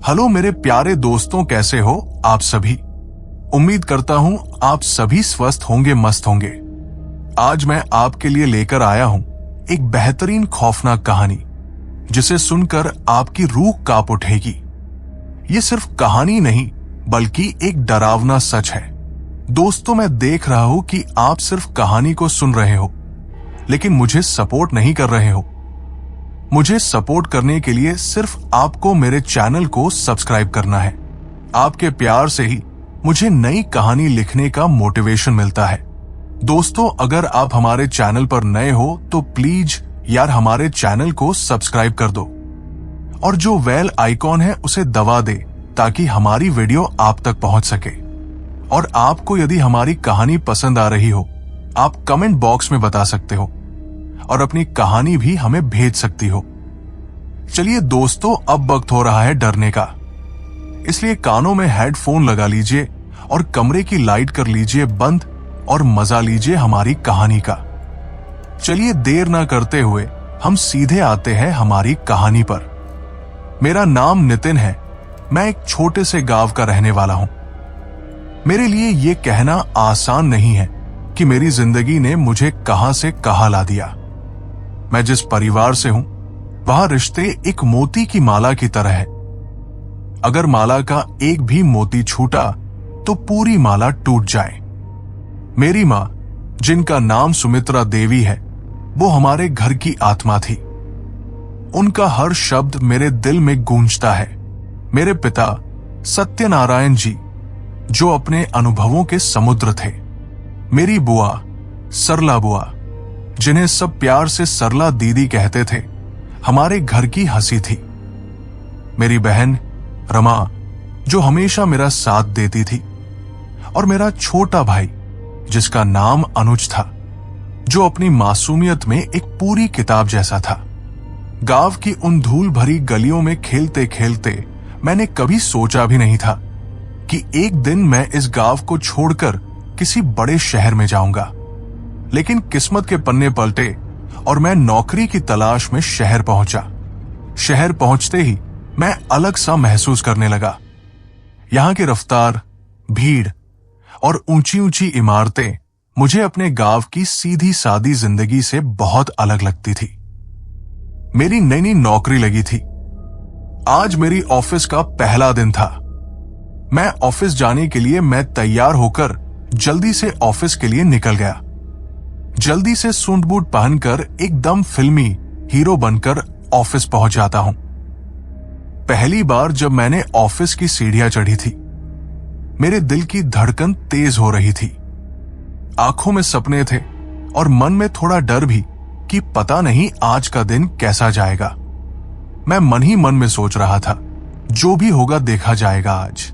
Hello मेरे प्यारे दोस्तों, कैसे हो आप सभी। उम्मीद करता हूं आप सभी स्वस्थ होंगे, मस्त होंगे। आज मैं आपके लिए लेकर आया हूं एक बेहतरीन खौफनाक कहानी जिसे सुनकर आपकी रूह कांप उठेगी। ये सिर्फ कहानी नहीं बल्कि एक डरावना सच है। दोस्तों, मैं देख रहा हूं कि आप सिर्फ कहानी को सुन रहे हो लेकिन मुझे सपोर्ट नहीं कर रहे हो। मुझे सपोर्ट करने के लिए सिर्फ आपको मेरे चैनल को सब्सक्राइब करना है। आपके प्यार से ही मुझे नई कहानी लिखने का मोटिवेशन मिलता है। दोस्तों, अगर आप हमारे चैनल पर नए हो तो प्लीज यार हमारे चैनल को सब्सक्राइब कर दो और जो बेल आइकॉन है उसे दबा दे ताकि हमारी वीडियो आप तक पहुंच सके। और आपको यदि हमारी कहानी पसंद आ रही हो, आप कमेंट बॉक्स में बता सकते हो और अपनी कहानी भी हमें भेज सकती हो। चलिए दोस्तों, अब वक्त हो रहा है डरने का, इसलिए कानों में हेडफोन लगा लीजिए और कमरे की लाइट कर लीजिए बंद और मजा लीजिए हमारी कहानी का। चलिए देर ना करते हुए हम सीधे आते हैं हमारी कहानी पर। मेरा नाम नितिन है। मैं एक छोटे से गांव का रहने वाला हूं। मेरे लिए यह कहना आसान नहीं है कि मेरी जिंदगी ने मुझे कहां से कहां ला दिया। मैं जिस परिवार से हूं वहां रिश्ते एक मोती की माला की तरह है। अगर माला का एक भी मोती छूटा तो पूरी माला टूट जाए। मेरी मां, जिनका नाम सुमित्रा देवी है, वो हमारे घर की आत्मा थी। उनका हर शब्द मेरे दिल में गूंजता है। मेरे पिता सत्यनारायण जी, जो अपने अनुभवों के समुद्र थे। मेरी बुआ सरला बुआ, जिन्हें सब प्यार से सरला दीदी कहते थे, हमारे घर की हंसी थी। मेरी बहन रमा, जो हमेशा मेरा साथ देती थी, और मेरा छोटा भाई जिसका नाम अनुज था, जो अपनी मासूमियत में एक पूरी किताब जैसा था। गांव की उन धूल भरी गलियों में खेलते खेलते मैंने कभी सोचा भी नहीं था कि एक दिन मैं इस गांव को छोड़कर किसी बड़े शहर में जाऊंगा। लेकिन किस्मत के पन्ने पलटे और मैं नौकरी की तलाश में शहर पहुंचा। शहर पहुंचते ही मैं अलग सा महसूस करने लगा। यहां की रफ्तार, भीड़ और ऊंची ऊंची इमारतें मुझे अपने गांव की सीधी सादी जिंदगी से बहुत अलग लगती थी। मेरी नई नई नौकरी लगी थी। आज मेरी ऑफिस का पहला दिन था। मैं ऑफिस जाने के लिए मैं तैयार होकर जल्दी से ऑफिस के लिए निकल गया। जल्दी से सूट बूट पहनकर एकदम फिल्मी हीरो बनकर ऑफिस पहुंच जाता हूं। पहली बार जब मैंने ऑफिस की सीढ़ियां चढ़ी थी, मेरे दिल की धड़कन तेज हो रही थी। आंखों में सपने थे और मन में थोड़ा डर भी कि पता नहीं आज का दिन कैसा जाएगा। मैं मन ही मन में सोच रहा था, जो भी होगा देखा जाएगा आज।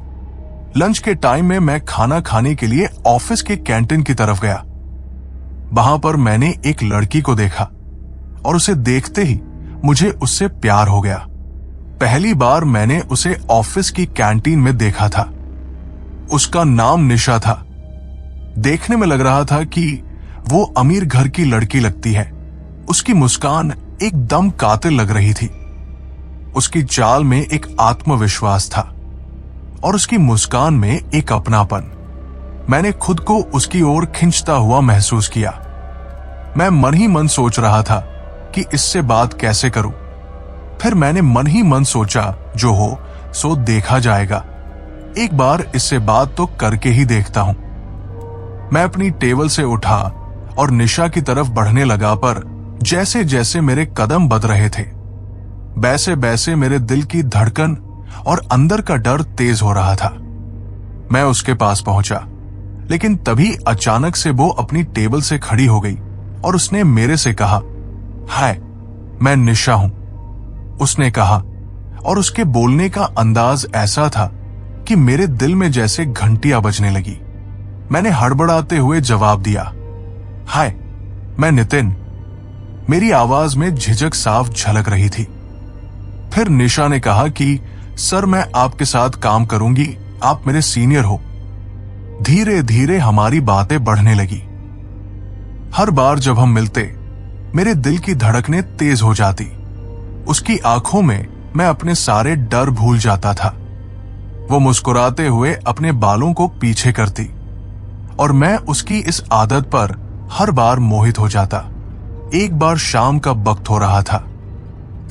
लंच के टाइम में मैं खाना खाने के लिए ऑफिस के कैंटीन की तरफ गया। वहां पर मैंने एक लड़की को देखा और उसे देखते ही मुझे उससे प्यार हो गया। पहली बार मैंने उसे ऑफिस की कैंटीन में देखा था। उसका नाम निशा था। देखने में लग रहा था कि वो अमीर घर की लड़की लगती है। उसकी मुस्कान एकदम कातिल लग रही थी। उसकी चाल में एक आत्मविश्वास था और उसकी मुस्कान में एक अपनापन। मैंने खुद को उसकी ओर खींचता हुआ महसूस किया। मैं मन ही मन सोच रहा था कि इससे बात कैसे करूं। फिर मैंने मन ही मन सोचा, जो हो सो देखा जाएगा। एक बार इससे बात तो करके ही देखता हूं। मैं अपनी टेबल से उठा और निशा की तरफ बढ़ने लगा, पर जैसे जैसे मेरे कदम बढ़ रहे थे, वैसे वैसे मेरे दिल की धड़कन और अंदर का डर तेज हो रहा था। मैं उसके पास पहुंचा, लेकिन तभी अचानक से वो अपनी टेबल से खड़ी हो गई और उसने मेरे से कहा, हाय, मैं निशा हूं। उसने कहा और उसके बोलने का अंदाज ऐसा था कि मेरे दिल में जैसे घंटियां बजने लगी। मैंने हड़बड़ाते हुए जवाब दिया, हाय, मैं नितिन। मेरी आवाज में झिझक साफ झलक रही थी। फिर निशा ने कहा कि सर, मैं आपके साथ काम करूंगी, आप मेरे सीनियर हो। धीरे धीरे हमारी बातें बढ़ने लगी। हर बार जब हम मिलते, मेरे दिल की धड़कनें तेज हो जाती। उसकी आंखों में मैं अपने सारे डर भूल जाता था। वो मुस्कुराते हुए अपने बालों को पीछे करती और मैं उसकी इस आदत पर हर बार मोहित हो जाता। एक बार शाम का वक्त हो रहा था।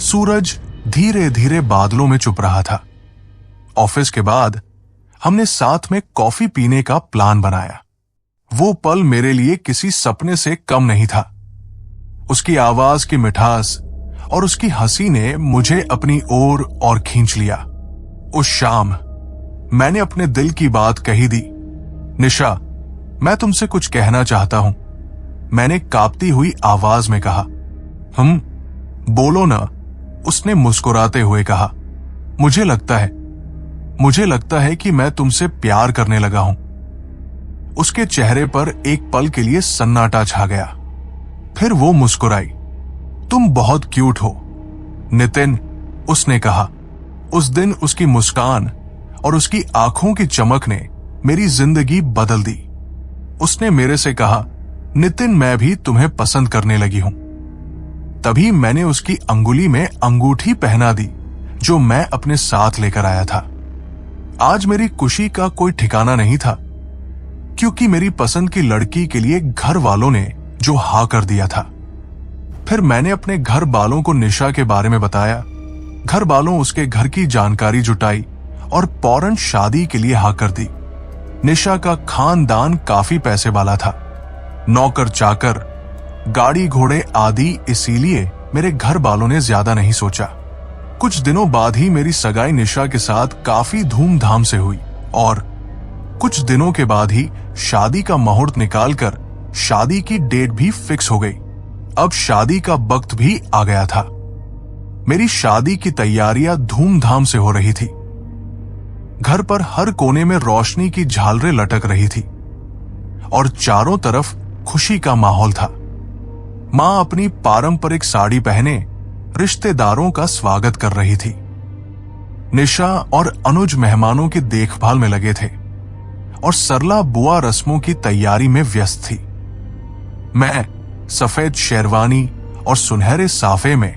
सूरज धीरे धीरे बादलों में छुप रहा था। ऑफिस के बाद हमने साथ में कॉफी पीने का प्लान बनाया। वो पल मेरे लिए किसी सपने से कम नहीं था। उसकी आवाज की मिठास और उसकी हंसी ने मुझे अपनी ओर और खींच लिया। उस शाम मैंने अपने दिल की बात कही दी। निशा, मैं तुमसे कुछ कहना चाहता हूं, मैंने कांपती हुई आवाज में कहा। बोलो ना, उसने मुस्कुराते हुए कहा। मुझे लगता है कि मैं तुमसे प्यार करने लगा हूं। उसके चेहरे पर एक पल के लिए सन्नाटा छा गया। फिर वो मुस्कुराई। तुम बहुत क्यूट हो नितिन, उसने कहा। उस दिन उसकी मुस्कान और उसकी आंखों की चमक ने मेरी जिंदगी बदल दी। उसने मेरे से कहा, नितिन, मैं भी तुम्हें पसंद करने लगी हूं। तभी मैंने उसकी अंगुली में अंगूठी पहना दी जो मैं अपने साथ लेकर आया था। आज मेरी खुशी का कोई ठिकाना नहीं था, क्योंकि मेरी पसंद की लड़की के लिए घर वालों ने जो हाँ कर दिया था। फिर मैंने अपने घर वालों को निशा के बारे में बताया। घर वालों उसके घर की जानकारी जुटाई और फौरन शादी के लिए हाँ कर दी। निशा का खानदान काफी पैसे वाला था, नौकर चाकर, गाड़ी घोड़े आदि, इसीलिए मेरे घर वालों ने ज्यादा नहीं सोचा। कुछ दिनों बाद ही मेरी सगाई निशा के साथ काफी धूमधाम से हुई और कुछ दिनों के बाद ही शादी का मुहूर्त निकालकर शादी की डेट भी फिक्स हो गई। अब शादी का वक्त भी आ गया था। मेरी शादी की तैयारियां धूमधाम से हो रही थी। घर पर हर कोने में रोशनी की झालरें लटक रही थी और चारों तरफ खुशी का माहौल था। मां अपनी पारंपरिक साड़ी पहने रिश्तेदारों का स्वागत कर रही थी। निशा और अनुज मेहमानों की देखभाल में लगे थे और सरला बुआ रस्मों की तैयारी में व्यस्त थी। मैं सफेद शेरवानी और सुनहरे साफे में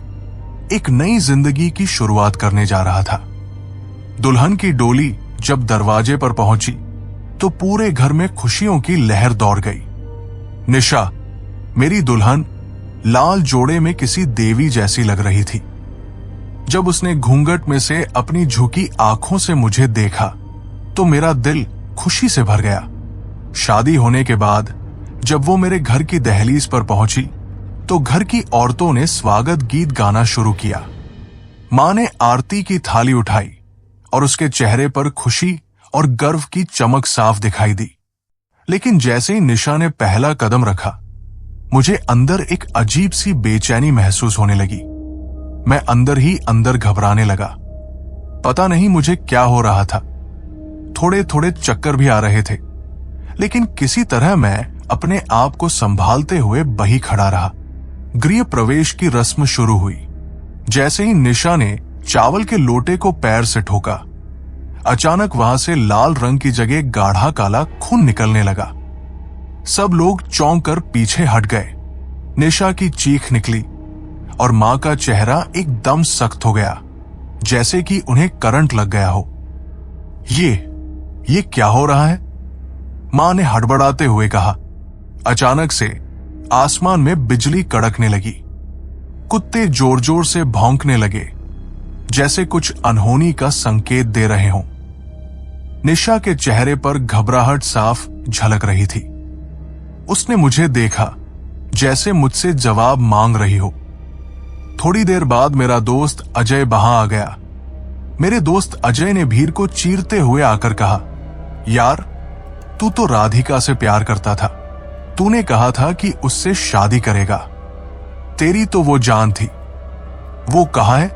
एक नई जिंदगी की शुरुआत करने जा रहा था। दुल्हन की डोली जब दरवाजे पर पहुंची तो पूरे घर में खुशियों की लहर दौड़ गई। निशा, मेरी दुल्हन, लाल जोड़े में किसी देवी जैसी लग रही थी। जब उसने घूंघट में से अपनी झुकी आंखों से मुझे देखा तो मेरा दिल खुशी से भर गया। शादी होने के बाद जब वो मेरे घर की दहलीज पर पहुंची तो घर की औरतों ने स्वागत गीत गाना शुरू किया। मां ने आरती की थाली उठाई और उसके चेहरे पर खुशी और गर्व की चमक साफ दिखाई दी। लेकिन जैसे ही निशा ने पहला कदम रखा, मुझे अंदर एक अजीब सी बेचैनी महसूस होने लगी। मैं अंदर ही अंदर घबराने लगा। पता नहीं मुझे क्या हो रहा था। थोड़े थोड़े चक्कर भी आ रहे थे, लेकिन किसी तरह मैं अपने आप को संभालते हुए वहीं खड़ा रहा। गृह प्रवेश की रस्म शुरू हुई। जैसे ही निशा ने चावल के लोटे को पैर से ठोका, अचानक वहां से लाल रंग की जगह गाढ़ा काला खून निकलने लगा। सब लोग चौंक कर पीछे हट गए। निशा की चीख निकली और मां का चेहरा एकदम सख्त हो गया, जैसे कि उन्हें करंट लग गया हो। ये क्या हो रहा है? मां ने हड़बड़ाते हुए कहा। अचानक से आसमान में बिजली कड़कने लगी। कुत्ते जोर जोर से भौंकने लगे, जैसे कुछ अनहोनी का संकेत दे रहे हों। निशा के चेहरे पर घबराहट साफ झलक रही थी। उसने मुझे देखा, जैसे मुझसे जवाब मांग रही हो। थोड़ी देर बाद मेरा दोस्त अजय वहां आ गया। मेरे दोस्त अजय ने भीड़ को चीरते हुए आकर कहा, यार, तू तो राधिका से प्यार करता था। तूने कहा था कि उससे शादी करेगा। तेरी तो वो जान थी। वो कहाँ है?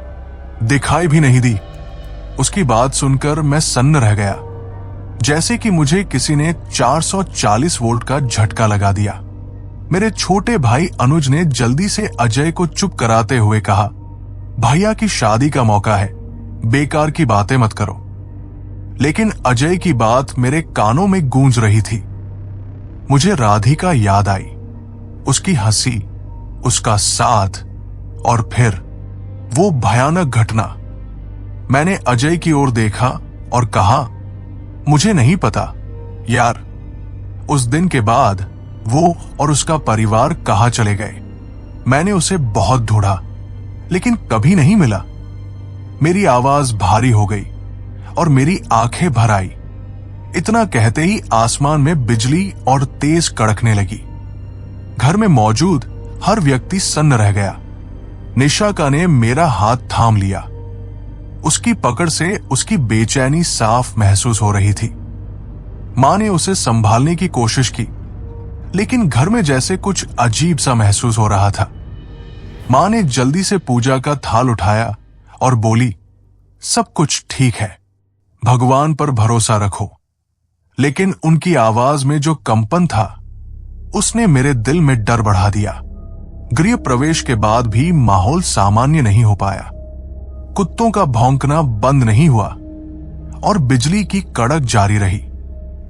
दिखाई भी नहीं दी। उसकी बात सुनकर मैं सन्न रह गया, जैसे कि मुझे किसी ने 440 वोल्ट का झटका लगा दिया। मेरे छोटे भाई अनुज ने जल्दी से अजय को चुप कराते हुए कहा, भैया की शादी का मौका है, बेकार की बातें मत करो। लेकिन अजय की बात मेरे कानों में गूंज रही थी। मुझे राधिका याद आई, उसकी हंसी, उसका साथ और फिर वो भयानक घटना मैंने अजय की ओर देखा और कहा, मुझे नहीं पता यार। उस दिन के बाद वो और उसका परिवार कहाँ चले गए। मैंने उसे बहुत ढूंढा लेकिन कभी नहीं मिला। मेरी आवाज भारी हो गई और मेरी आंखें भर आई। इतना कहते ही आसमान में बिजली और तेज कड़कने लगी। घर में मौजूद हर व्यक्ति सन्न रह गया। निशाका ने मेरा हाथ थाम लिया। उसकी पकड़ से उसकी बेचैनी साफ महसूस हो रही थी। मां ने उसे संभालने की कोशिश की लेकिन घर में जैसे कुछ अजीब सा महसूस हो रहा था। मां ने जल्दी से पूजा का थाल उठाया और बोली, सब कुछ ठीक है, भगवान पर भरोसा रखो। लेकिन उनकी आवाज में जो कंपन था उसने मेरे दिल में डर बढ़ा दिया। गृह प्रवेश के बाद भी माहौल सामान्य नहीं हो पाया। कुत्तों का भौंकना बंद नहीं हुआ और बिजली की कड़क जारी रही।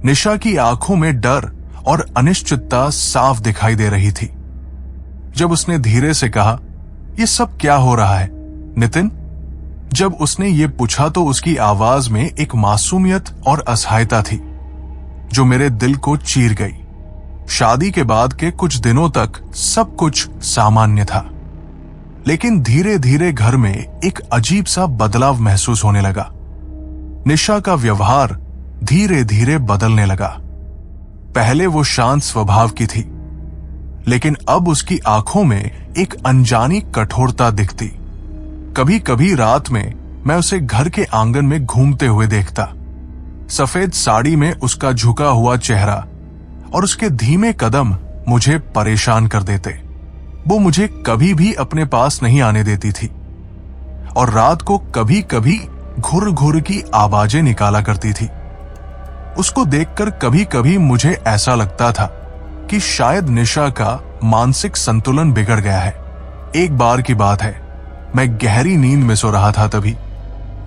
निशा की आंखों में डर और अनिश्चितता साफ दिखाई दे रही थी। जब उसने धीरे से कहा, ये सब क्या हो रहा है नितिन? जब उसने ये पूछा तो उसकी आवाज में एक मासूमियत और असहायता थी जो मेरे दिल को चीर गई। शादी के बाद के कुछ दिनों तक सब कुछ सामान्य था लेकिन धीरे धीरे घर में एक अजीब सा बदलाव महसूस होने लगा। निशा का व्यवहार धीरे धीरे बदलने लगा। पहले वो शांत स्वभाव की थी लेकिन अब उसकी आंखों में एक अनजानी कठोरता दिखती। कभी कभी रात में मैं उसे घर के आंगन में घूमते हुए देखता। सफेद साड़ी में उसका झुका हुआ चेहरा और उसके धीमे कदम मुझे परेशान कर देते। वो मुझे कभी भी अपने पास नहीं आने देती थी और रात को कभी कभी घुर घुर की आवाजें निकाला करती थी। उसको देखकर कभी कभी मुझे ऐसा लगता था कि शायद निशा का मानसिक संतुलन बिगड़ गया है। एक बार की बात है, मैं गहरी नींद में सो रहा था, तभी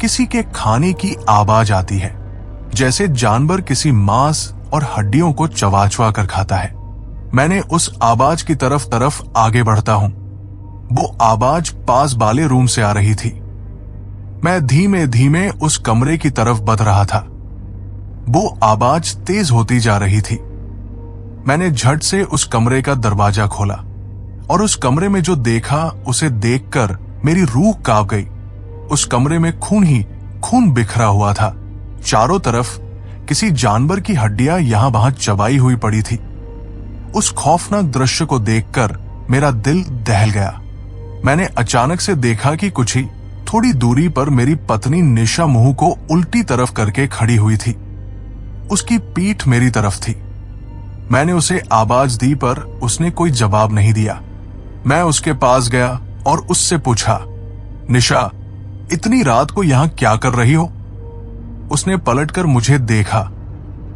किसी के खाने की आवाज आती है, जैसे जानवर किसी मांस और हड्डियों को चबा कर खाता है। मैंने उस आवाज की तरफ आगे बढ़ता हूं। वो आवाज पास वाले रूम से आ रही थी। मैं धीमे धीमे उस कमरे की तरफ बढ़ रहा था। वो आवाज तेज होती जा रही थी। मैंने झट से उस कमरे का दरवाजा खोला और उस कमरे में जो देखा उसे देखकर मेरी रूह कांप गई। उस कमरे में खून ही खून बिखरा हुआ था। चारों तरफ किसी जानवर की हड्डियां यहां वहां चबाई हुई पड़ी थी। उस खौफनाक दृश्य को देखकर मेरा दिल दहल गया। मैंने अचानक से देखा कि कुछ ही थोड़ी दूरी पर मेरी पत्नी निशा मुंह को उल्टी तरफ करके खड़ी हुई थी। उसकी पीठ मेरी तरफ थी। मैंने उसे आवाज दी पर उसने कोई जवाब नहीं दिया। मैं उसके पास गया और उससे पूछा, निशा, इतनी रात को यहां क्या कर रही हो? उसने पलटकर मुझे देखा।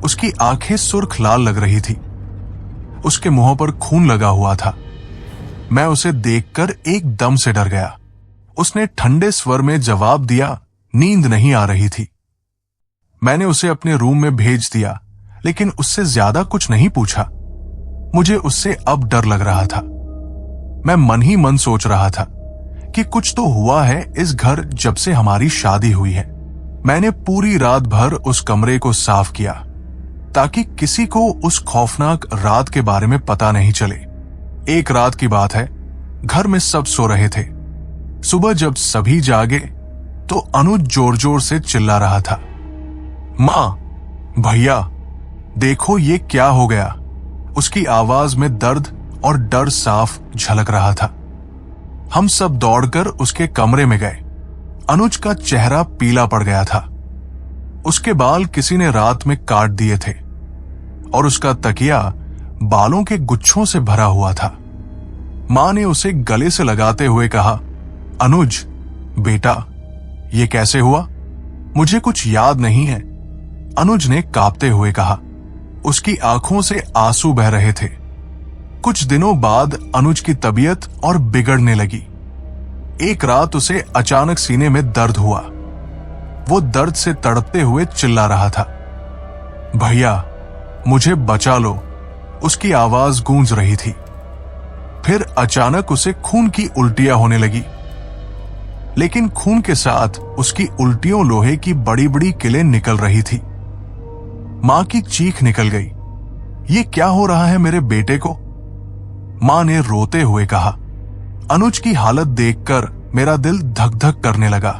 उसकी आंखें सुर्ख लाल लग रही थी। उसके मुंह पर खून लगा हुआ था। मैं उसे देखकर एकदम से डर गया। उसने ठंडे स्वर में जवाब दिया, नींद नहीं आ रही थी। मैंने उसे अपने रूम में भेज दिया लेकिन उससे ज्यादा कुछ नहीं पूछा। मुझे उससे अब डर लग रहा था। मैं मन ही मन सोच रहा था कि कुछ तो हुआ है इस घर जब से हमारी शादी हुई है। मैंने पूरी रात भर उस कमरे को साफ किया ताकि किसी को उस खौफनाक रात के बारे में पता नहीं चले। एक रात की बात है, घर में सब सो रहे थे। सुबह जब सभी जागे तो अनुज जोर जोर से चिल्ला रहा था, मां, भैया, देखो ये क्या हो गया। उसकी आवाज में दर्द और डर साफ झलक रहा था। हम सब दौड़कर उसके कमरे में गए। अनुज का चेहरा पीला पड़ गया था। उसके बाल किसी ने रात में काट दिए थे और उसका तकिया बालों के गुच्छों से भरा हुआ था। मां ने उसे गले से लगाते हुए कहा, अनुज बेटा, ये कैसे हुआ? मुझे कुछ याद नहीं है, अनुज ने कांपते हुए कहा। उसकी आंखों से आंसू बह रहे थे। कुछ दिनों बाद अनुज की तबीयत और बिगड़ने लगी। एक रात उसे अचानक सीने में दर्द हुआ। वो दर्द से तड़पते हुए चिल्ला रहा था, भैया, मुझे बचा लो। उसकी आवाज गूंज रही थी। फिर अचानक उसे खून की उल्टियां होने लगी। लेकिन खून के साथ उसकी उल्टियों लोहे की बड़ी बड़ी किलें निकल रही थी। मां की चीख निकल गई, ये क्या हो रहा है मेरे बेटे को? मां ने रोते हुए कहा। अनुज की हालत देखकर मेरा दिल धक धक करने लगा।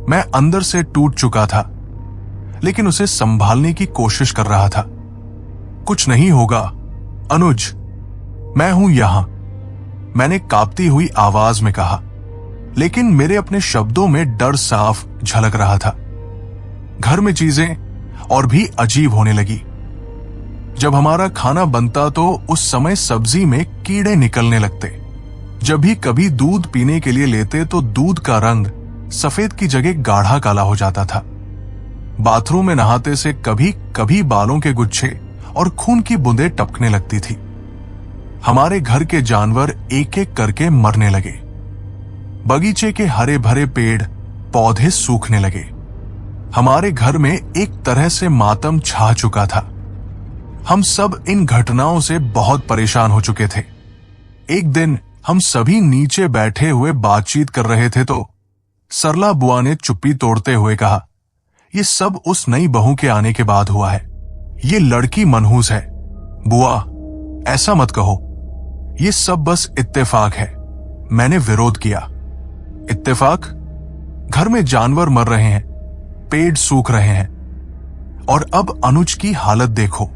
मैं अंदर से टूट चुका था, लेकिन उसे संभालने की कोशिश कर रहा था। कुछ नहीं होगा अनुज, मैं हूं यहां, मैंने कांपती हुई आवाज में कहा, लेकिन मेरे अपने शब्दों में डर साफ झलक रहा था। घर में चीजें और भी अजीब होने लगी। जब हमारा खाना बनता तो उस समय सब्जी में कीड़े निकलने लगते। जब भी कभी दूध पीने के लिए लेते तो दूध का रंग सफेद की जगह गाढ़ा काला हो जाता था। बाथरूम में नहाते से कभी कभी बालों के गुच्छे और खून की बूंदें टपकने लगती थी। हमारे घर के जानवर एक एक करके मरने लगे। बगीचे के हरे भरे पेड़ पौधे सूखने लगे। हमारे घर में एक तरह से मातम छा चुका था। हम सब इन घटनाओं से बहुत परेशान हो चुके थे। एक दिन हम सभी नीचे बैठे हुए बातचीत कर रहे थे तो सरला बुआ ने चुप्पी तोड़ते हुए कहा, ये सब उस नई बहू के आने के बाद हुआ है। ये लड़की मनहूस है। बुआ, ऐसा मत कहो, ये सब बस इत्तेफाक है। मैंने विरोध किया। इत्तेफाक? घर में जानवर मर रहे हैं, पेड़ सूख रहे हैं, और अब अनुज की हालत देखो।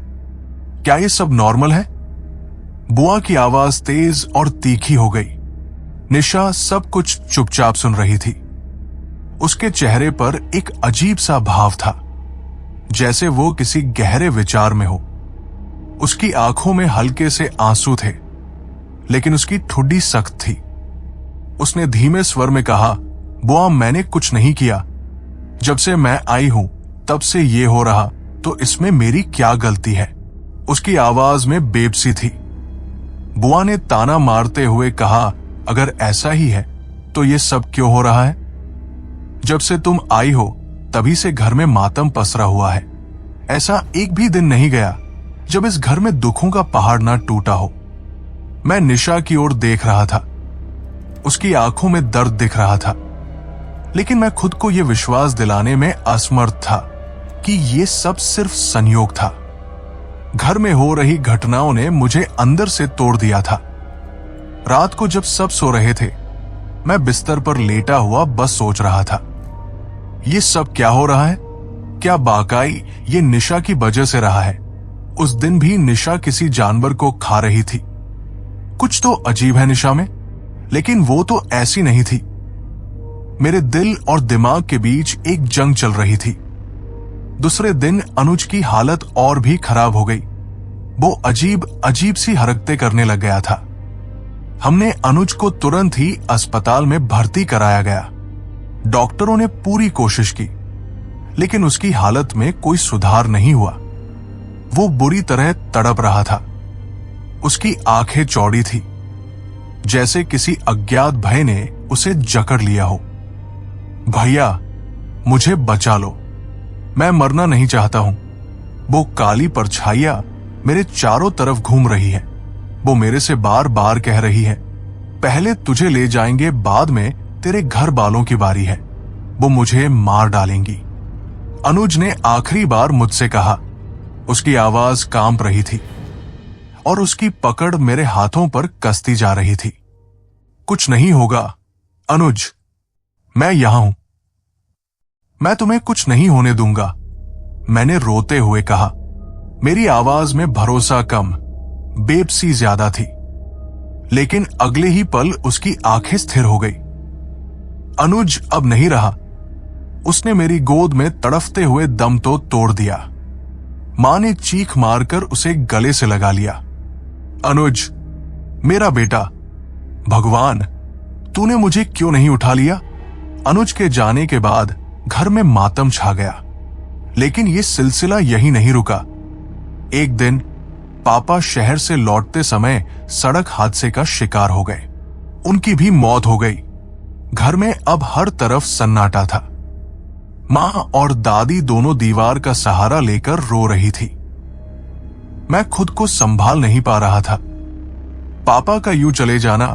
क्या ये सब नॉर्मल है? बुआ की आवाज तेज और तीखी हो गई। निशा सब कुछ चुपचाप सुन रही थी। उसके चेहरे पर एक अजीब सा भाव था, जैसे वो किसी गहरे विचार में हो। उसकी आंखों में हल्के से आंसू थे, लेकिन उसकी ठुड्डी सख्त थी। उसने धीमे स्वर में कहा, बुआ, मैंने कुछ नहीं किया। जब से मैं आई हूं तब से ये हो रहा, तो इसमें मेरी क्या गलती है? उसकी आवाज में बेबसी थी। बुआ ने ताना मारते हुए कहा, अगर ऐसा ही है तो ये सब क्यों हो रहा है? जब से तुम आई हो तभी से घर में मातम पसरा हुआ है। ऐसा एक भी दिन नहीं गया जब इस घर में दुखों का पहाड़ ना टूटा हो। मैं निशा की ओर देख रहा था। उसकी आंखों में दर्द दिख रहा था, लेकिन मैं खुद को यह विश्वास दिलाने में असमर्थ था कि यह सब सिर्फ संयोग था। घर में हो रही घटनाओं ने मुझे अंदर से तोड़ दिया था। रात को जब सब सो रहे थे, मैं बिस्तर पर लेटा हुआ बस सोच रहा था, ये सब क्या हो रहा है? क्या बाकाई ये निशा की वजह से रहा है? उस दिन भी निशा किसी जानवर को खा रही थी। कुछ तो अजीब है निशा में, लेकिन वो तो ऐसी नहीं थी। मेरे दिल और दिमाग के बीच एक जंग चल रही थी। दूसरे दिन अनुज की हालत और भी खराब हो गई। वो अजीब अजीब सी हरकतें करने लग गया था। हमने अनुज को तुरंत ही अस्पताल में भर्ती कराया गया। डॉक्टरों ने पूरी कोशिश की, लेकिन उसकी हालत में कोई सुधार नहीं हुआ। वो बुरी तरह तड़प रहा था। उसकी आंखें चौड़ी थी, जैसे किसी अज्ञात भय ने उसे जकड़ लिया हो। भैया, मुझे बचा लो, मैं मरना नहीं चाहता हूं। वो काली परछाइयां मेरे चारों तरफ घूम रही है। वो मेरे से बार बार कह रही है, पहले तुझे ले जाएंगे, बाद में तेरे घर वालों की बारी है। वो मुझे मार डालेंगी। अनुज ने आखिरी बार मुझसे कहा। उसकी आवाज कांप रही थी और उसकी पकड़ मेरे हाथों पर कसती जा रही थी। कुछ नहीं होगा अनुज, मैं यहां हूं, मैं तुम्हें कुछ नहीं होने दूंगा, मैंने रोते हुए कहा। मेरी आवाज में भरोसा कम, बेबसी ज्यादा थी, लेकिन अगले ही पल उसकी आंखें स्थिर हो गई। अनुज अब नहीं रहा। उसने मेरी गोद में तड़फते हुए दम तो तोड़ दिया। मां ने चीख मारकर उसे गले से लगा लिया। अनुज, मेरा बेटा, भगवान, तूने मुझे क्यों नहीं उठा लिया? अनुज के जाने के बाद घर में मातम छा गया, लेकिन यह सिलसिला यही नहीं रुका। एक दिन पापा शहर से लौटते समय सड़क हादसे का शिकार हो गए। उनकी भी मौत हो गई। घर में अब हर तरफ सन्नाटा था। मां और दादी दोनों दीवार का सहारा लेकर रो रही थी। मैं खुद को संभाल नहीं पा रहा था। पापा का यूं चले जाना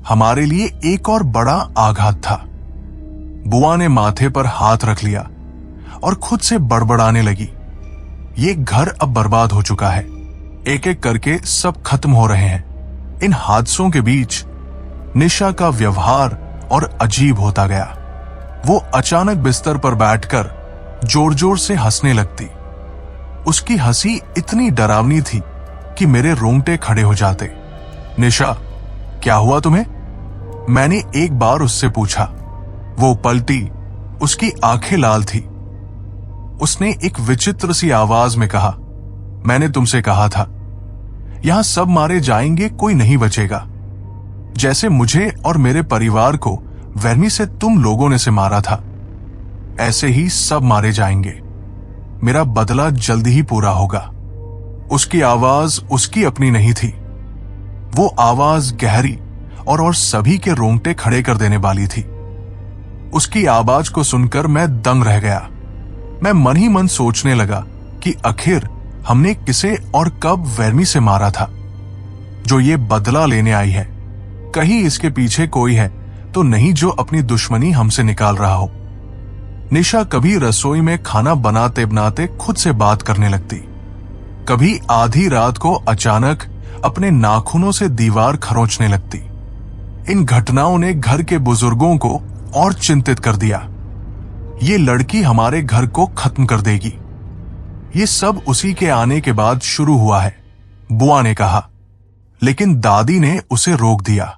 हमारे लिए एक और बड़ा आघात था। बुआ ने माथे पर हाथ रख लिया और खुद से बड़बड़ाने लगी। ये घर अब बर्बाद हो चुका है। एक एक करके सब खत्म हो रहे हैं। इन हादसों के बीच निशा का व्यवहार और अजीब होता गया। वो अचानक बिस्तर पर बैठकर जोर जोर से हंसने लगती। उसकी हंसी इतनी डरावनी थी कि मेरे रोंगटे खड़े हो जाते। निशा, क्या हुआ तुम्हें? मैंने एक बार उससे पूछा। वो पलटी, उसकी आंखें लाल थी। उसने एक विचित्र सी आवाज में कहा, मैंने तुमसे कहा था, यहां सब मारे जाएंगे, कोई नहीं बचेगा। जैसे मुझे और मेरे परिवार को वर्मी से तुम लोगों ने से मारा था, ऐसे ही सब मारे जाएंगे। मेरा बदला जल्दी ही पूरा होगा। उसकी आवाज उसकी अपनी नहीं थी। वो आवाज गहरी और सभी के रोंगटे खड़े कर देने वाली थी। उसकी आवाज को सुनकर मैं दंग रह गया। मैं मन ही मन सोचने लगा कि आखिर हमने किसे और कब वर्मी से मारा था, जो ये बदला लेने आई है। कहीं इसके पीछे कोई है तो नहीं जो अपनी दुश्मनी हमसे निकाल रहा हो। निशा कभी रसोई में खाना बनाते बनाते खुद से बात करने लगती, कभी आधी रात को अचानक अपने नाखूनों से दीवार खरोंचने लगती। इन घटनाओं ने घर के बुजुर्गों को और चिंतित कर दिया। ये लड़की हमारे घर को खत्म कर देगी। ये सब उसी के आने के बाद शुरू हुआ है, बुआ ने कहा। लेकिन दादी ने उसे रोक दिया।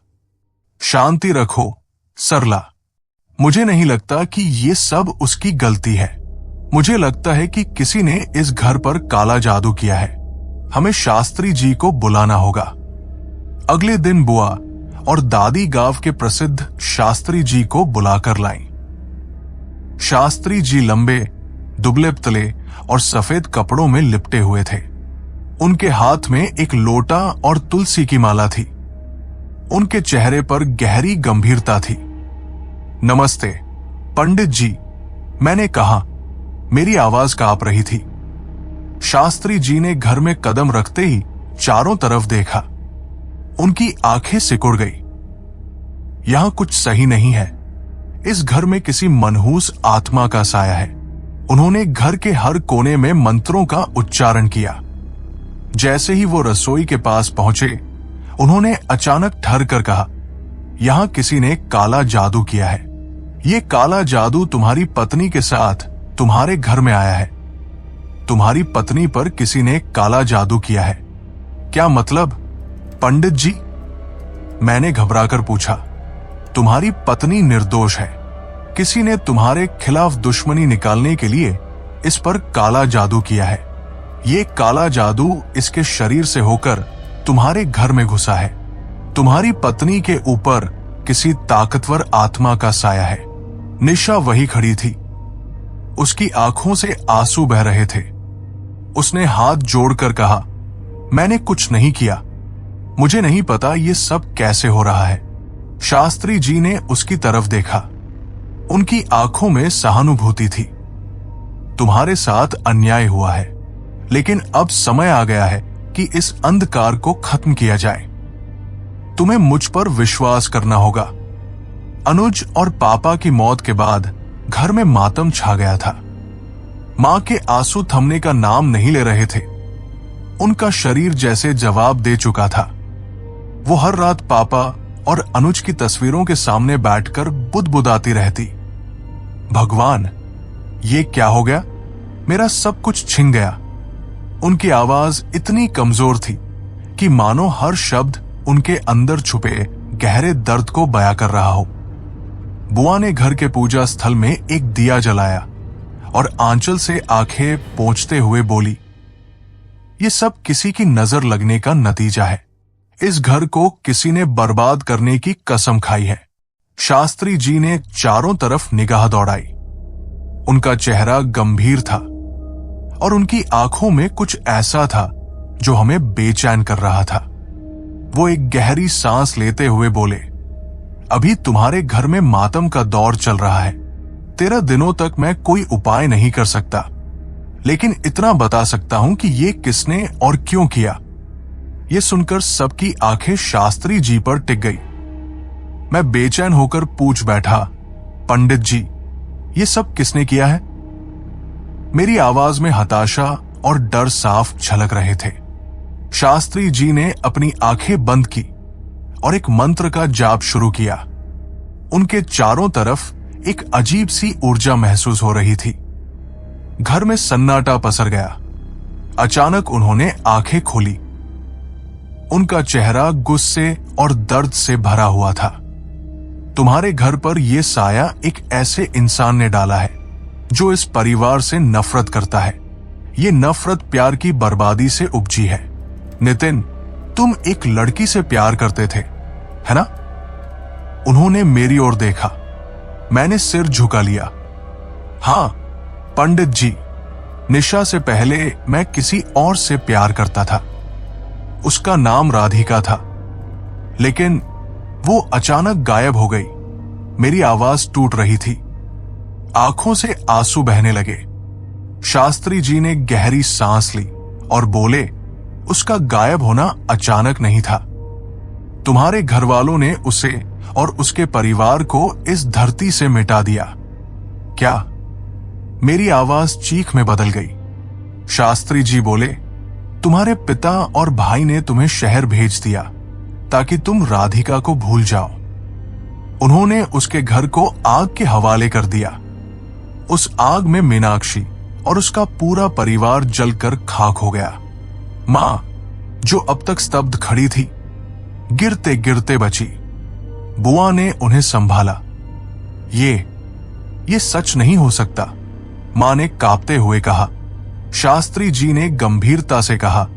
शांति रखो सरला, मुझे नहीं लगता कि ये सब उसकी गलती है। मुझे लगता है कि किसी ने इस घर पर काला जादू किया है। हमें शास्त्री जी को बुलाना होगा। अगले दिन बुआ और दादी गांव के प्रसिद्ध शास्त्री जी को बुलाकर लाईं। शास्त्री जी लंबे, दुबले पतले और सफेद कपड़ों में लिपटे हुए थे। उनके हाथ में एक लोटा और तुलसी की माला थी। उनके चेहरे पर गहरी गंभीरता थी। नमस्ते पंडित जी, मैंने कहा। मेरी आवाज कांप रही थी। शास्त्री जी ने घर में कदम रखते ही चारों तरफ देखा। उनकी आंखें सिकुड़ गई। यहां कुछ सही नहीं है। इस घर में किसी मनहूस आत्मा का साया है। उन्होंने घर के हर कोने में मंत्रों का उच्चारण किया। जैसे ही वो रसोई के पास पहुंचे, उन्होंने अचानक ठहर कर कहा, यहां किसी ने काला जादू किया है। ये काला जादू तुम्हारी पत्नी के साथ तुम्हारे घर में आया है। तुम्हारी पत्नी पर किसी ने काला जादू किया है। क्या मतलब पंडित जी? मैंने घबराकर पूछा। तुम्हारी पत्नी निर्दोष है। किसी ने तुम्हारे खिलाफ दुश्मनी निकालने के लिए इस पर काला जादू किया है। ये काला जादू इसके शरीर से होकर तुम्हारे घर में घुसा है। तुम्हारी पत्नी के ऊपर किसी ताकतवर आत्मा का साया है। निशा वही खड़ी थी। उसकी आंखों से आंसू बह रहे थे। उसने हाथ जोड़कर कहा, मैंने कुछ नहीं किया। मुझे नहीं पता ये सब कैसे हो रहा है। शास्त्री जी ने उसकी तरफ देखा। उनकी आंखों में सहानुभूति थी। तुम्हारे साथ अन्याय हुआ है, लेकिन अब समय आ गया है कि इस अंधकार को खत्म किया जाए। तुम्हें मुझ पर विश्वास करना होगा। अनुज और पापा की मौत के बाद घर में मातम छा गया था। मां के आंसू थमने का नाम नहीं ले रहे थे। उनका शरीर जैसे जवाब दे चुका था। वो हर रात पापा और अनुज की तस्वीरों के सामने बैठकर बुदबुदाती रहती। भगवान, ये क्या हो गया? मेरा सब कुछ छिन गया। उनकी आवाज इतनी कमजोर थी कि मानो हर शब्द उनके अंदर छुपे गहरे दर्द को बयां कर रहा हो। बुआ ने घर के पूजा स्थल में एक दिया जलाया और आंचल से आंखें पोंछते हुए बोली, ये सब किसी की नजर लगने का नतीजा है। इस घर को किसी ने बर्बाद करने की कसम खाई है। शास्त्री जी ने चारों तरफ निगाह दौड़ाई। उनका चेहरा गंभीर था और उनकी आंखों में कुछ ऐसा था जो हमें बेचैन कर रहा था। वो एक गहरी सांस लेते हुए बोले, अभी तुम्हारे घर में मातम का दौर चल रहा है। 13 दिनों तक मैं कोई उपाय नहीं कर सकता, लेकिन इतना बता सकता हूं कि ये किसने और क्यों किया। ये सुनकर सबकी आंखें शास्त्री जी पर टिक गई। मैं बेचैन होकर पूछ बैठा, पंडित जी, ये सब किसने किया है? मेरी आवाज में हताशा और डर साफ झलक रहे थे। शास्त्री जी ने अपनी आंखें बंद की और एक मंत्र का जाप शुरू किया। उनके चारों तरफ एक अजीब सी ऊर्जा महसूस हो रही थी। घर में सन्नाटा पसर गया। अचानक उन्होंने आंखें खोली। उनका चेहरा गुस्से और दर्द से भरा हुआ था। तुम्हारे घर पर यह साया एक ऐसे इंसान ने डाला है जो इस परिवार से नफरत करता है। ये नफरत प्यार की बर्बादी से उपजी है। नितिन, तुम एक लड़की से प्यार करते थे, है ना? उन्होंने मेरी ओर देखा। मैंने सिर झुका लिया। हां पंडित जी, निशा से पहले मैं किसी और से प्यार करता था। उसका नाम राधिका था, लेकिन वो अचानक गायब हो गई। मेरी आवाज टूट रही थी। आंखों से आंसू बहने लगे। शास्त्री जी ने गहरी सांस ली और बोले, उसका गायब होना अचानक नहीं था। तुम्हारे घर वालों ने उसे और उसके परिवार को इस धरती से मिटा दिया। क्या? मेरी आवाज चीख में बदल गई। शास्त्री जी बोले, तुम्हारे पिता और भाई ने तुम्हें शहर भेज दिया ताकि तुम राधिका को भूल जाओ। उन्होंने उसके घर को आग के हवाले कर दिया। उस आग में मीनाक्षी और उसका पूरा परिवार जलकर खाक हो गया। मां, जो अब तक स्तब्ध खड़ी थी, गिरते गिरते बची। बुआ ने उन्हें संभाला। ये सच नहीं हो सकता, मां ने कांपते हुए कहा। शास्त्री जी ने गंभीरता से कहा,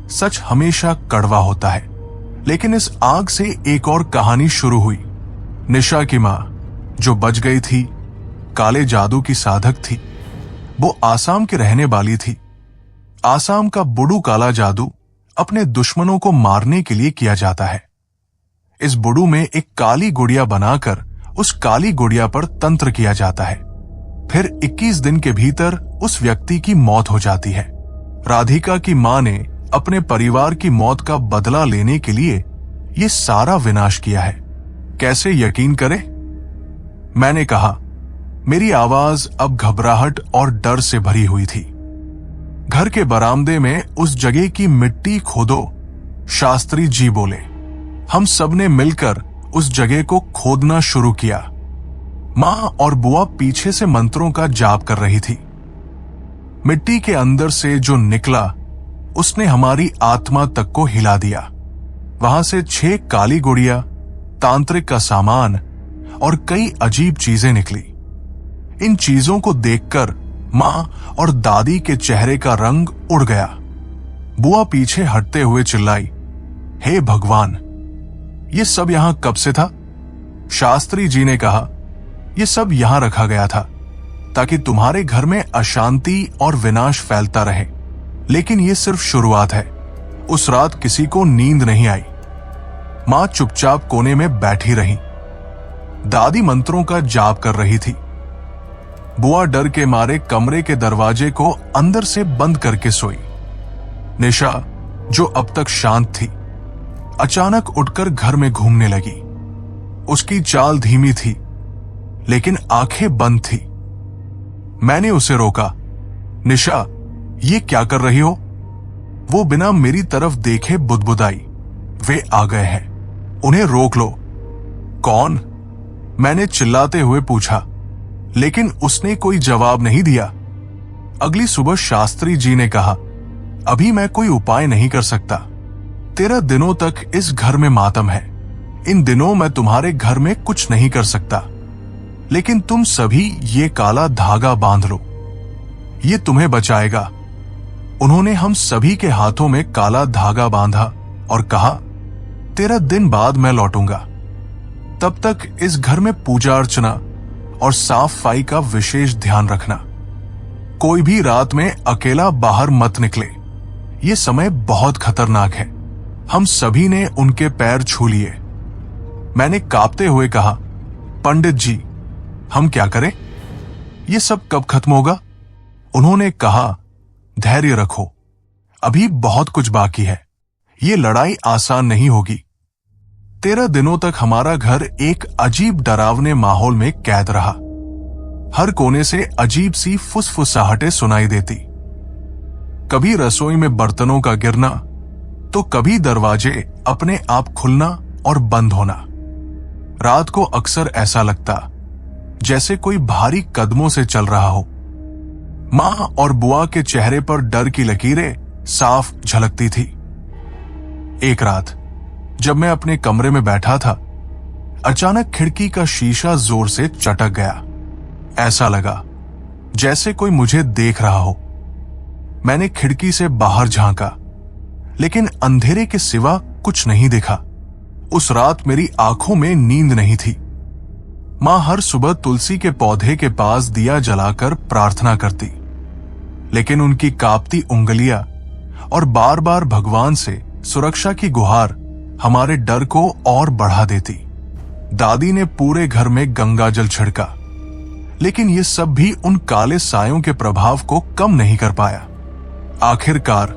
सच हमेशा कड़वा होता है, लेकिन इस आग से एक और कहानी शुरू हुई। निशा की मां, जो बच गई थी, काले जादू की साधक थी। वो आसाम की रहने वाली थी। आसाम का बुडू काला जादू अपने दुश्मनों को मारने के लिए किया जाता है। इस बुडू में एक काली गुड़िया बनाकर उस काली गुड़िया पर तंत्र किया जाता है। फिर 21 दिन के भीतर उस व्यक्ति की मौत हो जाती है। राधिका की मां ने अपने परिवार की मौत का बदला लेने के लिए यह सारा विनाश किया है। कैसे यकीन करें? मैंने कहा। मेरी आवाज अब घबराहट और डर से भरी हुई थी। घर के बरामदे में उस जगह की मिट्टी खोदो, शास्त्री जी बोले। हम सबने मिलकर उस जगह को खोदना शुरू किया। मां और बुआ पीछे से मंत्रों का जाप कर रही थी। मिट्टी के अंदर से जो निकला उसने हमारी आत्मा तक को हिला दिया। वहां से 6 काली गुड़िया, तांत्रिक का सामान और कई अजीब चीजें निकली। इन चीजों को देखकर मां और दादी के चेहरे का रंग उड़ गया। बुआ पीछे हटते हुए चिल्लाई, हे भगवान, ये सब यहां कब से था? शास्त्री जी ने कहा, यह सब यहां रखा गया था ताकि तुम्हारे घर में अशांति और विनाश फैलता रहे। लेकिन यह सिर्फ शुरुआत है। उस रात किसी को नींद नहीं आई। मां चुपचाप कोने में बैठी रही। दादी मंत्रों का जाप कर रही थी। बुआ डर के मारे कमरे के दरवाजे को अंदर से बंद करके सोई। निशा, जो अब तक शांत थी, अचानक उठकर घर में घूमने लगी। उसकी चाल धीमी थी, लेकिन आंखें बंद थी। मैंने उसे रोका। निशा, ये क्या कर रही हो? वो बिना मेरी तरफ देखे बुदबुदाई, वे आ गए हैं, उन्हें रोक लो। कौन? मैंने चिल्लाते हुए पूछा, लेकिन उसने कोई जवाब नहीं दिया। अगली सुबह शास्त्री जी ने कहा, अभी मैं कोई उपाय नहीं कर सकता। 13 दिनों तक इस घर में मातम है। इन दिनों मैं तुम्हारे घर में कुछ नहीं कर सकता, लेकिन तुम सभी ये काला धागा बांध लो, ये तुम्हें बचाएगा। उन्होंने हम सभी के हाथों में काला धागा बांधा और कहा, 13 दिन बाद मैं लौटूंगा। तब तक इस घर में पूजा अर्चना और साफ सफाई का विशेष ध्यान रखना। कोई भी रात में अकेला बाहर मत निकले। ये समय बहुत खतरनाक है। हम सभी ने उनके पैर छू लिए। मैंने कांपते हुए कहा, पंडित जी, हम क्या करें? ये सब कब खत्म होगा? उन्होंने कहा, धैर्य रखो, अभी बहुत कुछ बाकी है। ये लड़ाई आसान नहीं होगी। 13 दिनों तक हमारा घर एक अजीब डरावने माहौल में कैद रहा। हर कोने से अजीब सी फुसफुसाहटें सुनाई देती। कभी रसोई में बर्तनों का गिरना, तो कभी दरवाजे अपने आप खुलना और बंद होना। रात को अक्सर ऐसा लगता जैसे कोई भारी कदमों से चल रहा हो। मां और बुआ के चेहरे पर डर की लकीरें साफ झलकती थी। एक रात जब मैं अपने कमरे में बैठा था, अचानक खिड़की का शीशा जोर से चटक गया। ऐसा लगा जैसे कोई मुझे देख रहा हो। मैंने खिड़की से बाहर झांका, लेकिन अंधेरे के सिवा कुछ नहीं दिखा। उस रात मेरी आंखों में नींद नहीं थी। मां हर सुबह तुलसी के पौधे के पास दिया जलाकर प्रार्थना करती, लेकिन उनकी कांपती उंगलियां और बार बार भगवान से सुरक्षा की गुहार हमारे डर को और बढ़ा देती। दादी ने पूरे घर में गंगा जल छिड़का, लेकिन ये सब भी उन काले सायों के प्रभाव को कम नहीं कर पाया। आखिरकार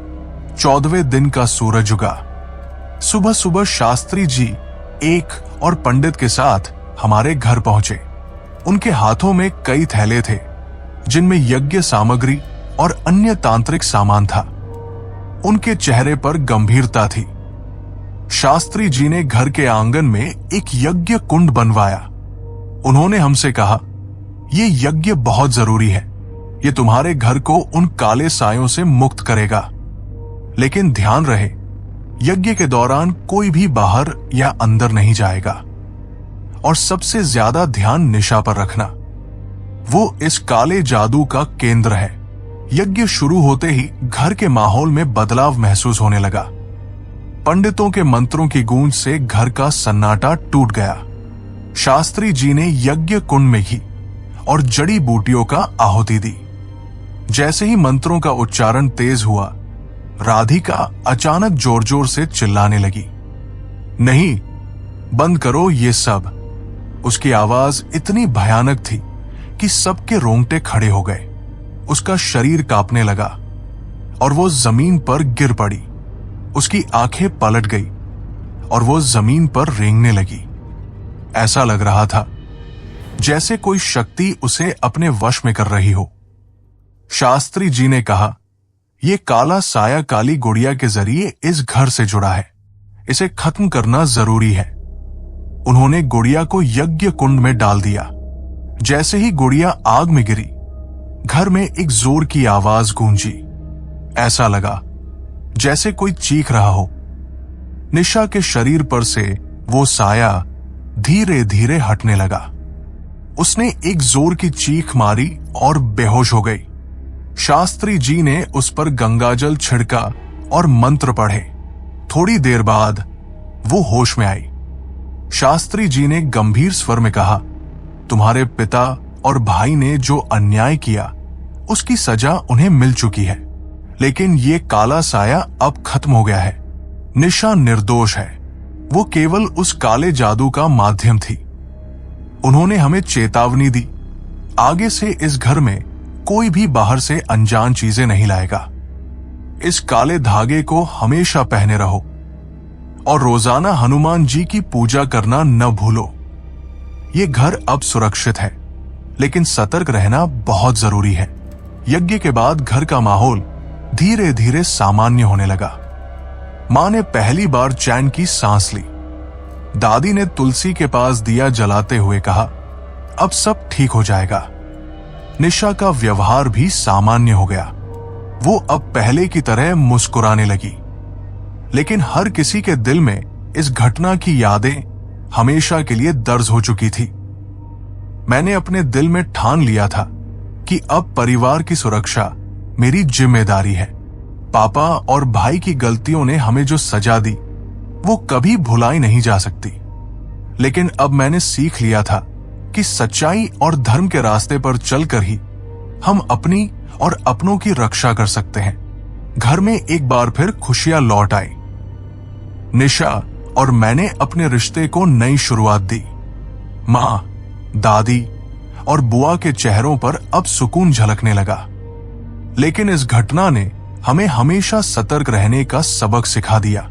14वें दिन का सूरज उगा। सुबह सुबह शास्त्री जी एक और पंडित के साथ हमारे घर पहुंचे। उनके हाथों में कई थैले थे, जिनमें यज्ञ सामग्री और अन्य तांत्रिक सामान था। उनके चेहरे पर गंभीरता थी। शास्त्री जी ने घर के आंगन में एक यज्ञ कुंड बनवाया। उन्होंने हमसे कहा, यह यज्ञ बहुत जरूरी है। यह तुम्हारे घर को उन काले सायों से मुक्त करेगा। लेकिन ध्यान रहे, यज्ञ के दौरान कोई भी बाहर या अंदर नहीं जाएगा। और सबसे ज्यादा ध्यान निशा पर रखना। वो इस काले जादू का केंद्र है। यज्ञ शुरू होते ही घर के माहौल में बदलाव महसूस होने लगा। पंडितों के मंत्रों की गूंज से घर का सन्नाटा टूट गया। शास्त्री जी ने यज्ञ कुंड में घी और जड़ी बूटियों का आहुति दी। जैसे ही मंत्रों का उच्चारण तेज हुआ, राधिका अचानक जोर जोर से चिल्लाने लगी, नहीं, बंद करो ये सब। उसकी आवाज इतनी भयानक थी कि सबके रोंगटे खड़े हो गए। उसका शरीर कांपने लगा और वो जमीन पर गिर पड़ी। उसकी आंखें पलट गई और वो जमीन पर रेंगने लगी। ऐसा लग रहा था जैसे कोई शक्ति उसे अपने वश में कर रही हो। शास्त्री जी ने कहा, यह काला साया काली गुड़िया के जरिए इस घर से जुड़ा है। इसे खत्म करना जरूरी है। उन्होंने गुड़िया को यज्ञ कुंड में डाल दिया। जैसे ही गुड़िया आग में गिरी, घर में एक जोर की आवाज गूंजी। ऐसा लगा जैसे कोई चीख रहा हो। निशा के शरीर पर से वो साया धीरे धीरे हटने लगा। उसने एक जोर की चीख मारी और बेहोश हो गई। शास्त्री जी ने उस पर गंगाजल छिड़का और मंत्र पढ़े। थोड़ी देर बाद वो होश में आई। शास्त्री जी ने गंभीर स्वर में कहा, तुम्हारे पिता और भाई ने जो अन्याय किया उसकी सजा उन्हें मिल चुकी है, लेकिन ये काला साया अब खत्म हो गया है। निशा निर्दोष है। वो केवल उस काले जादू का माध्यम थी। उन्होंने हमें चेतावनी दी, आगे से इस घर में कोई भी बाहर से अनजान चीजें नहीं लाएगा। इस काले धागे को हमेशा पहने रहो और रोजाना हनुमान जी की पूजा करना न भूलो। ये घर अब सुरक्षित है, लेकिन सतर्क रहना बहुत जरूरी है। यज्ञ के बाद घर का माहौल धीरे धीरे सामान्य होने लगा। मां ने पहली बार चैन की सांस ली। दादी ने तुलसी के पास दिया जलाते हुए कहा, अब सब ठीक हो जाएगा। निशा का व्यवहार भी सामान्य हो गया। वो अब पहले की तरह मुस्कुराने लगी। लेकिन हर किसी के दिल में इस घटना की यादें हमेशा के लिए दर्ज हो चुकी थी। मैंने अपने दिल में ठान लिया था कि अब परिवार की सुरक्षा मेरी जिम्मेदारी है। पापा और भाई की गलतियों ने हमें जो सजा दी वो कभी भुलाई नहीं जा सकती। लेकिन अब मैंने सीख लिया था कि सच्चाई और धर्म के रास्ते पर चलकर ही हम अपनी और अपनों की रक्षा कर सकते हैं। घर में एक बार फिर खुशियां लौट आई। निशा और मैंने अपने रिश्ते को नई शुरुआत दी। मां, दादी और बुआ के चेहरों पर अब सुकून झलकने लगा। लेकिन इस घटना ने हमें हमेशा सतर्क रहने का सबक सिखा दिया।